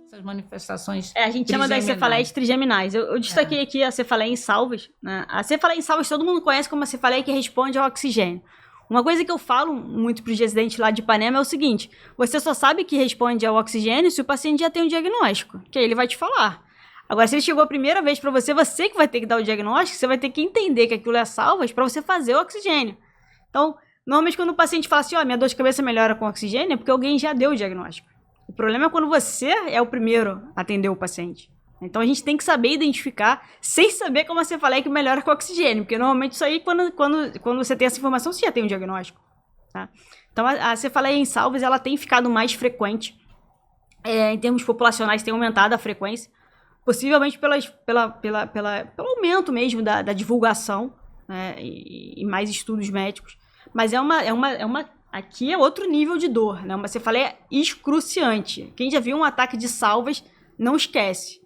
Essas manifestações. A gente chama das cefaleias trigeminais. Eu destaquei aqui a cefaleia em salvas, né? A cefaleia em salvas todo mundo conhece como a cefaleia que responde ao oxigênio. Uma coisa que eu falo muito para os residentes lá de Ipanema é o seguinte: você só sabe que responde ao oxigênio se o paciente já tem um diagnóstico, que aí ele vai te falar. Agora, se ele chegou a primeira vez para você, você que vai ter que dar o diagnóstico, você vai ter que entender que aquilo é salvas para você fazer o oxigênio. Então, normalmente quando o paciente fala assim, minha dor de cabeça melhora com oxigênio, é porque alguém já deu o diagnóstico. O problema é quando você é o primeiro a atender o paciente. Então a gente tem que saber identificar, sem saber como a cefaleia que melhora com oxigênio, porque normalmente isso aí, quando você tem essa informação, você já tem um diagnóstico. Tá? Então a cefaleia em salvas, ela tem ficado mais frequente. Em termos populacionais, tem aumentado a frequência, possivelmente pelo aumento mesmo da divulgação, né, e mais estudos médicos. Mas aqui é outro nível de dor, né? Uma cefaleia excruciante. Quem já viu um ataque de salvas, não esquece.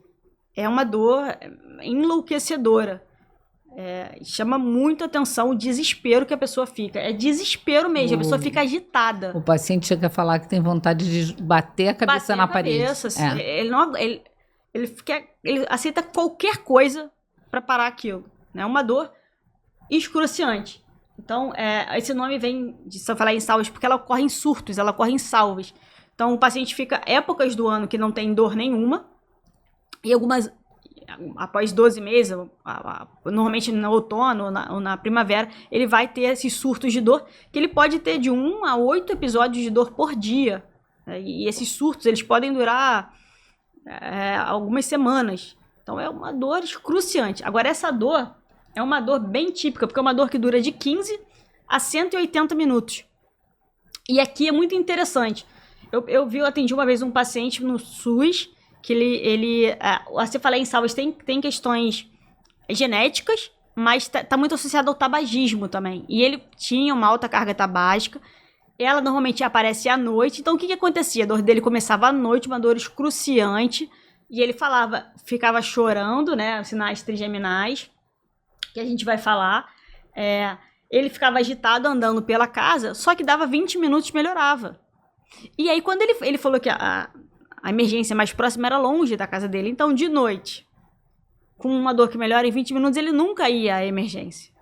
É uma dor enlouquecedora. Chama muito atenção o desespero que a pessoa fica. É desespero mesmo, a pessoa fica agitada. O paciente chega a falar que tem vontade de bater a cabeça na parede. Assim, ele aceita qualquer coisa para parar aquilo. É uma dor excruciante. Então, esse nome vem de cefaleia em salvas porque ela ocorre em surtos, ela ocorre em salvas. Então, o paciente fica épocas do ano que não tem dor nenhuma, e algumas, após 12 meses, normalmente no outono ou na primavera, ele vai ter esses surtos de dor, que ele pode ter de 1 a 8 episódios de dor por dia. E esses surtos, eles podem durar algumas semanas. Então, é uma dor excruciante. Agora, essa dor é uma dor bem típica, porque é uma dor que dura de 15 a 180 minutos. E aqui é muito interessante. Eu atendi uma vez um paciente no SUS, que a cefaleia em salvas tem questões genéticas, mas tá muito associado ao tabagismo também. E ele tinha uma alta carga tabágica. Ela normalmente aparece à noite. Então, o que acontecia? A dor dele começava à noite, uma dor excruciante. E ele ficava chorando, né? Os sinais trigeminais, que a gente vai falar. Ele ficava agitado andando pela casa, só que dava 20 minutos e melhorava. E aí, quando ele falou que a emergência mais próxima era longe da casa dele, então, de noite, com uma dor que melhora em 20 minutos, ele nunca ia à emergência,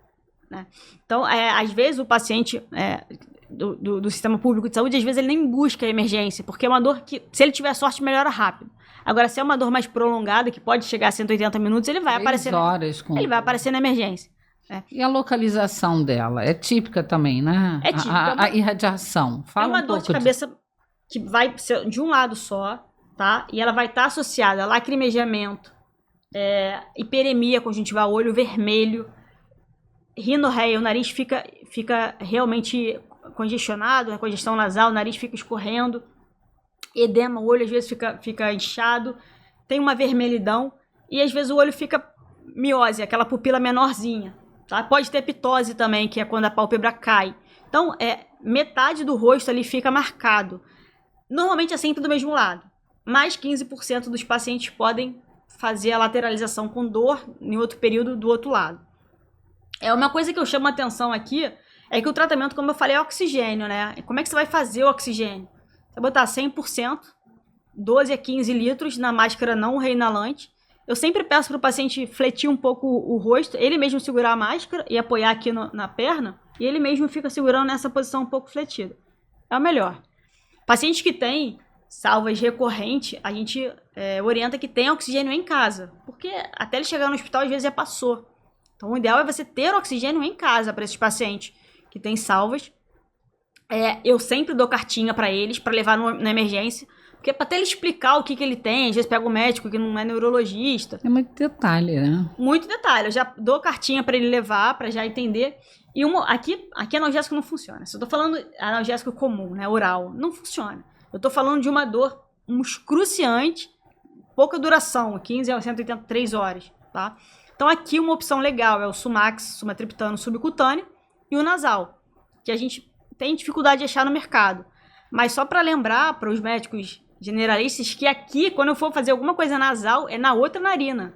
né? Então, às vezes, o paciente do sistema público de saúde, às vezes, ele nem busca a emergência, porque é uma dor que, se ele tiver sorte, melhora rápido. Agora, se é uma dor mais prolongada, que pode chegar a 180 minutos, ele vai aparecer na emergência. E a localização dela? É típica também, né? É típica. A irradiação. Fala uma dor de cabeça que vai ser de um lado só, tá? E ela vai estar associada a lacrimejamento, hiperemia conjuntival, olho vermelho, rinorreia, o nariz fica realmente congestionado, né? Congestão nasal, o nariz fica escorrendo, edema, o olho às vezes fica inchado, tem uma vermelhidão e às vezes o olho fica miose, aquela pupila menorzinha, tá? Pode ter ptose também, que é quando a pálpebra cai. Então, metade do rosto ali fica marcado. Normalmente é sempre do mesmo lado, mas 15% dos pacientes podem fazer a lateralização com dor em outro período do outro lado. Uma coisa que eu chamo a atenção aqui é que o tratamento, como eu falei, é oxigênio, né? Como é que você vai fazer o oxigênio? Você vai botar 100%, 12 a 15 litros na máscara não reinalante. Eu sempre peço para o paciente fletir um pouco o rosto, ele mesmo segurar a máscara e apoiar aqui na perna, e ele mesmo fica segurando nessa posição um pouco fletida. É o melhor. Pacientes que têm salvas recorrentes, a gente orienta que tenha oxigênio em casa, porque até ele chegar no hospital, às vezes já passou. Então, o ideal é você ter oxigênio em casa para esses pacientes que têm salvas. Eu sempre dou cartinha para eles, para levar na emergência, porque até ele explicar o que ele tem, às vezes pega o médico que não é neurologista. É muito detalhe, né? Muito detalhe. Eu já dou cartinha para ele levar, para já entender. E aqui analgésico não funciona. Se eu tô falando analgésico comum, né, oral, não funciona. Eu tô falando de uma dor excruciante, pouca duração, 15 a 183 horas, tá? Então aqui uma opção legal é o Sumax, sumatriptano subcutâneo e o nasal, que a gente tem dificuldade de achar no mercado. Mas só para lembrar para os médicos generalistas que aqui, quando eu for fazer alguma coisa nasal, é na outra narina.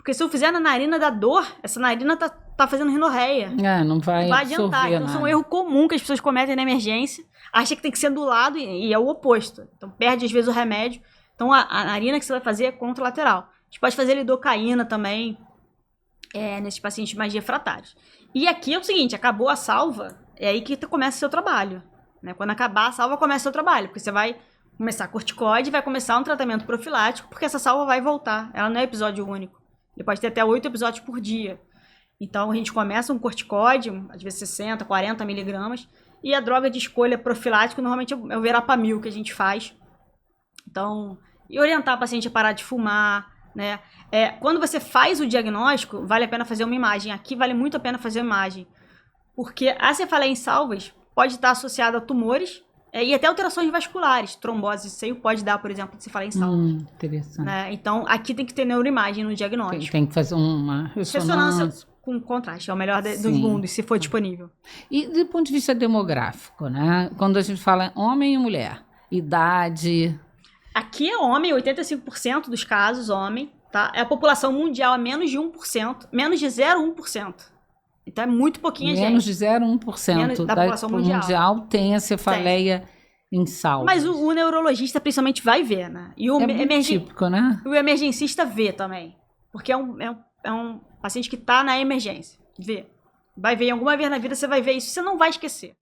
Porque se eu fizer na narina da dor, essa narina tá fazendo rinorreia. Não vai adiantar. Então, isso é um erro comum que as pessoas cometem na emergência. Acha que tem que ser do lado e é o oposto. Então, perde, às vezes, o remédio. Então, a narina que você vai fazer é contralateral. A gente pode fazer lidocaína também, nesses pacientes mais refratários. E aqui é o seguinte, acabou a salva, é aí que começa o seu trabalho. Né? Quando acabar a salva, começa o seu trabalho. Porque você vai começar corticoide, vai começar um tratamento profilático, porque essa salva vai voltar. Ela não é episódio único. Ele pode ter até 8 episódios por dia. Então, a gente começa um corticoide, às vezes 60, 40 miligramas, e a droga de escolha profilática, normalmente é o verapamil que a gente faz. Então, e orientar a paciente a parar de fumar, né? Quando você faz o diagnóstico, vale a pena fazer uma imagem. Aqui vale muito a pena fazer uma imagem. Porque a cefaleia em salvas pode estar associada a tumores, e até alterações vasculares. Trombose de seio pode dar, por exemplo, de cefaleia em salvas. Interessante. Né? Então, aqui tem que ter neuroimagem no diagnóstico. Tem que fazer uma ressonância. Com contraste, é o melhor dos mundos, se for disponível. E do ponto de vista demográfico, né? Quando a gente fala homem e mulher, idade... Aqui é homem, 85% dos casos, homem, tá? A população mundial é menos de 1%, menos de 0,1%. Então é muito pouquinha gente. Menos de 0,1% da população mundial tem a cefaleia em salvas. Mas o neurologista principalmente vai ver, né? E o típico, né? O emergencista vê também. Porque é um paciente que tá na emergência. Vê. Vai ver, alguma vez na vida você vai ver isso, você não vai esquecer.